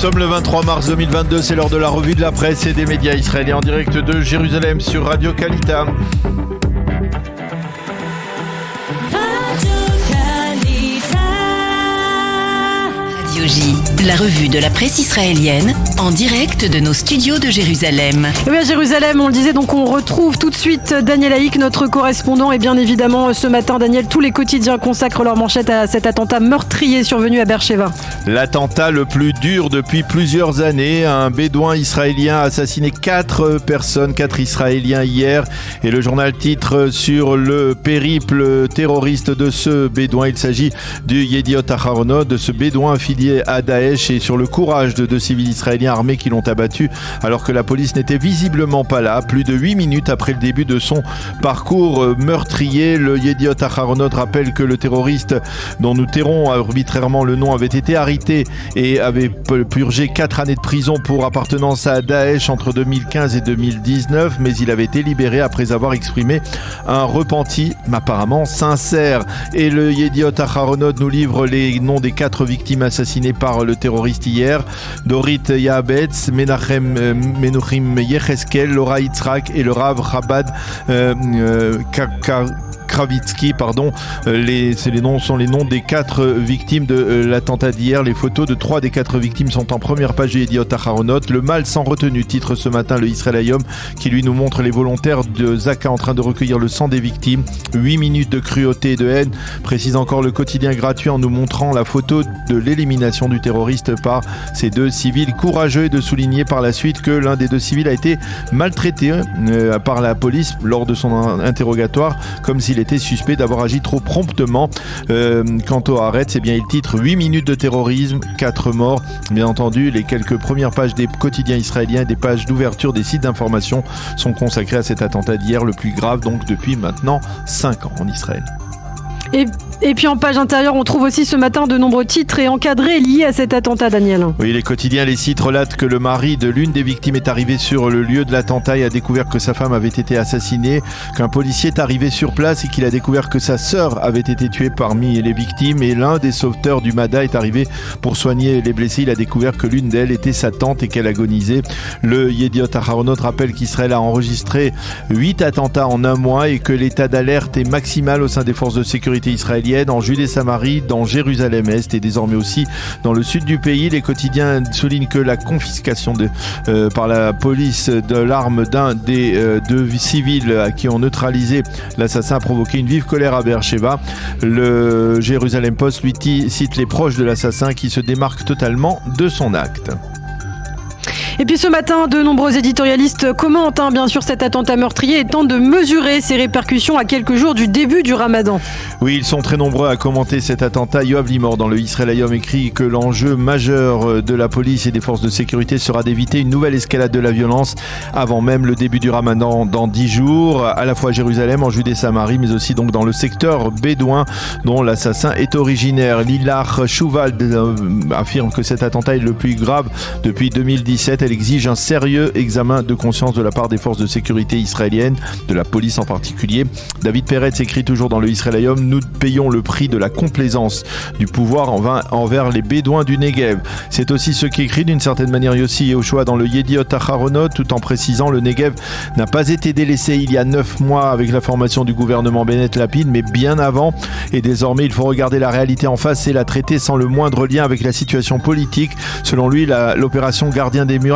sommes le 23 mars 2022, c'est l'heure de la revue de la presse et des médias israéliens en direct de Jérusalem sur Radio Kalita. Radio J, la revue de la presse israélienne, en direct de nos studios de Jérusalem. Et bien à Jérusalem, on le disait, donc on retrouve tout de suite Daniel Haïk, notre correspondant. Et bien évidemment, ce matin, Daniel, tous les quotidiens consacrent leur manchette à cet attentat meurtrier survenu à Beersheva. L'attentat le plus dur depuis plusieurs années. Un bédouin israélien a assassiné 4 personnes, 4 Israéliens hier. Et le journal titre sur le périple terroriste de ce bédouin. Il s'agit du Yediot Aharonot, de ce bédouin affilié à Daesh, et sur le courage de 2 civils israéliens armés qui l'ont abattu alors que la police n'était visiblement pas là. Plus de 8 minutes après le début de son parcours meurtrier, le Yediot Aharonot rappelle que le terroriste, dont nous tairons arbitrairement le nom, avait été arrêté et avait purgé 4 années de prison pour appartenance à Daesh entre 2015 et 2019, mais il avait été libéré après avoir exprimé un repenti apparemment sincère. Et le Yediot Aharonot nous livre les noms des 4 victimes assassinées par le terroriste hier: Dorit Yahabetz, Menuchim Yecheskel, Laura Yitzhak et le Rav Chabad Kravitsky, les noms sont les noms des 4 victimes de l'attentat d'hier. Les photos de 3 des 4 victimes sont en première page du Yediot Aharonot. Le mal sans retenue, titre ce matin le Israël Hayom, qui lui nous montre les volontaires de Zaka en train de recueillir le sang des victimes. 8 minutes de cruauté et de haine, précise encore le quotidien gratuit en nous montrant la photo de l'élimination du terroriste par ces 2 civils courageux, et de souligner par la suite que l'un des 2 civils a été maltraité par la police lors de son interrogatoire, comme s'il était suspect d'avoir agi trop promptement. Quant au Haaretz, il titre 8 minutes de terrorisme, 4 morts. Bien entendu, les quelques premières pages des quotidiens israéliens et des pages d'ouverture des sites d'information sont consacrées à cet attentat d'hier, le plus grave donc depuis maintenant 5 ans en Israël. Et puis en page intérieure, on trouve aussi ce matin de nombreux titres et encadrés liés à cet attentat, Daniel. Oui, les quotidiens, les sites relatent que le mari de l'une des victimes est arrivé sur le lieu de l'attentat et a découvert que sa femme avait été assassinée, qu'un policier est arrivé sur place et qu'il a découvert que sa sœur avait été tuée parmi les victimes, et l'un des sauveteurs du MADA est arrivé pour soigner les blessés. Il a découvert que l'une d'elles était sa tante et qu'elle agonisait. Le Yediot Aharonot rappelle qu'Israël a enregistré 8 attentats en un mois et que l'état d'alerte est maximal au sein des forces de sécurité israéliennes en Judée-Samarie, dans Jérusalem-Est et désormais aussi dans le sud du pays. Les quotidiens soulignent que la confiscation par la police de l'arme d'un des 2 civils qui ont neutralisé l'assassin a provoqué une vive colère à Beersheva. Le Jérusalem Post lui cite les proches de l'assassin qui se démarquent totalement de son acte. Et puis ce matin, de nombreux éditorialistes commentent bien sûr cet attentat meurtrier et tentent de mesurer ses répercussions à quelques jours du début du Ramadan. Oui, ils sont très nombreux à commenter cet attentat. Yoav Limor dans le Israël Hayom écrit que l'enjeu majeur de la police et des forces de sécurité sera d'éviter une nouvelle escalade de la violence avant même le début du Ramadan dans 10 jours, à la fois à Jérusalem, en Judée-Samarie, mais aussi donc dans le secteur bédouin dont l'assassin est originaire. Lilach Chouval affirme que cet attentat est le plus grave depuis 2017. Elle exige un sérieux examen de conscience de la part des forces de sécurité israéliennes, de la police en particulier. David Peretz écrit toujours dans le Israël Hayom: nous payons le prix de la complaisance du pouvoir envers les bédouins du Negev. C'est aussi ce qu'écrit d'une certaine manière Yossi Yehoshua dans le Yediot Aharonot, tout en précisant le Negev n'a pas été délaissé il y a 9 mois avec la formation du gouvernement Bennett Lapid, mais bien avant. Et désormais, il faut regarder la réalité en face et la traiter sans le moindre lien avec la situation politique. Selon lui, l'opération Gardien des Murailles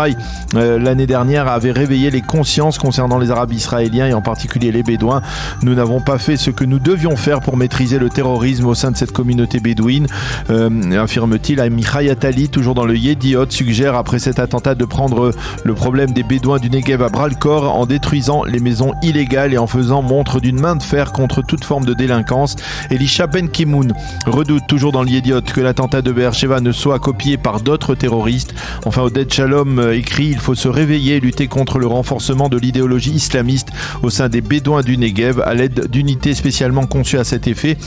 l'année dernière avait réveillé les consciences concernant les Arabes israéliens et en particulier les Bédouins. Nous n'avons pas fait ce que nous devions faire pour maîtriser le terrorisme au sein de cette communauté bédouine, affirme-t-il. Amichai Atali, toujours dans le Yediot, suggère après cet attentat de prendre le problème des Bédouins du Negev à bras-le-corps en détruisant les maisons illégales et en faisant montre d'une main de fer contre toute forme de délinquance. Elisha Ben Kimoun redoute toujours dans le Yediot que l'attentat de Beersheva ne soit copié par d'autres terroristes. Enfin, Oded Shalom écrit: il faut se réveiller et lutter contre le renforcement de l'idéologie islamiste au sein des Bédouins du Negev à l'aide d'unités spécialement conçues à cet été fait.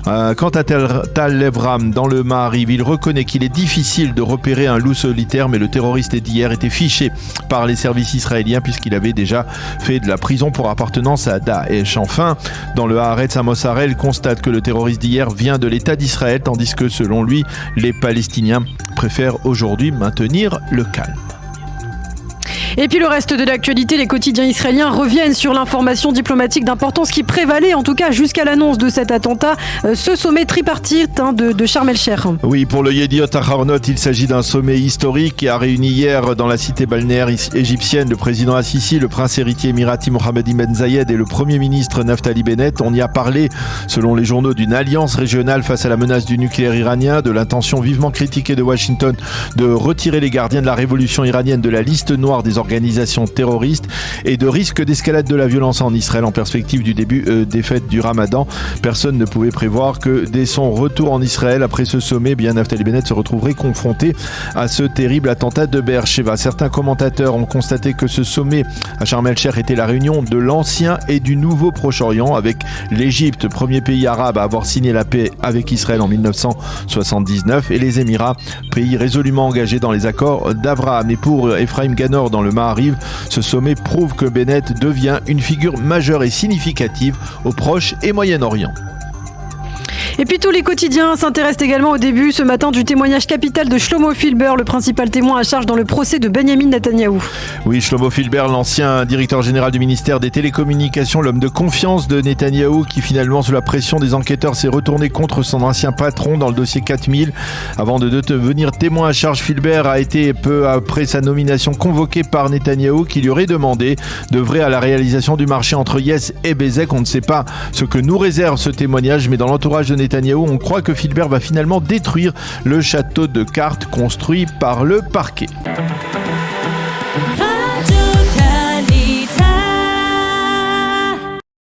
Quant à Tal Evram, dans le Maariv, il reconnaît qu'il est difficile de repérer un loup solitaire, mais le terroriste d'hier était fiché par les services israéliens puisqu'il avait déjà fait de la prison pour appartenance à Daesh. Enfin, dans le Haaretz, Amos Harel constate que le terroriste d'hier vient de l'État d'Israël, tandis que selon lui, les Palestiniens préfèrent aujourd'hui maintenir le calme. Et puis le reste de l'actualité, les quotidiens israéliens reviennent sur l'information diplomatique d'importance qui prévalait, en tout cas jusqu'à l'annonce de cet attentat, ce sommet tripartite de Sharm el-Sheikh. Oui, pour le Yediot Ahronoth, il s'agit d'un sommet historique qui a réuni hier dans la cité balnéaire égyptienne le président Assisi, le prince héritier émirati Mohammed Ben Zayed et le premier ministre Naftali Bennett. On y a parlé, selon les journaux, d'une alliance régionale face à la menace du nucléaire iranien, de l'intention vivement critiquée de Washington de retirer les gardiens de la révolution iranienne de la liste noire des organisations terroristes et de risque d'escalade de la violence en Israël en perspective du début des fêtes du Ramadan. Personne ne pouvait prévoir que dès son retour en Israël après ce sommet, Naftali Bennett se retrouverait confronté à ce terrible attentat de Beersheva. Certains commentateurs ont constaté que ce sommet à Sharm el-Sheikh était la réunion de l'ancien et du nouveau Proche-Orient, avec l'Égypte, premier pays arabe à avoir signé la paix avec Israël en 1979, et les Émirats, pays résolument engagés dans les accords d'Abraham. Et pour Ephraim Ganor dans le Maariv, ce sommet prouve que Bennett devient une figure majeure et significative au Proche et Moyen-Orient. Et puis tous les quotidiens s'intéressent également au début ce matin du témoignage capital de Shlomo Filber, le principal témoin à charge dans le procès de Benjamin Netanyahou. Oui, Shlomo Filber, l'ancien directeur général du ministère des Télécommunications, l'homme de confiance de Netanyahou, qui finalement, sous la pression des enquêteurs, s'est retourné contre son ancien patron dans le dossier 4000. Avant de devenir témoin à charge, Filber a été, peu après sa nomination, convoqué par Netanyahou, qui lui aurait demandé d'œuvrer à la réalisation du marché entre Yes et Bezek. On ne sait pas ce que nous réserve ce témoignage, mais dans l'entourage de Netanyahou, on croit que Filber va finalement détruire le château de cartes construit par le parquet.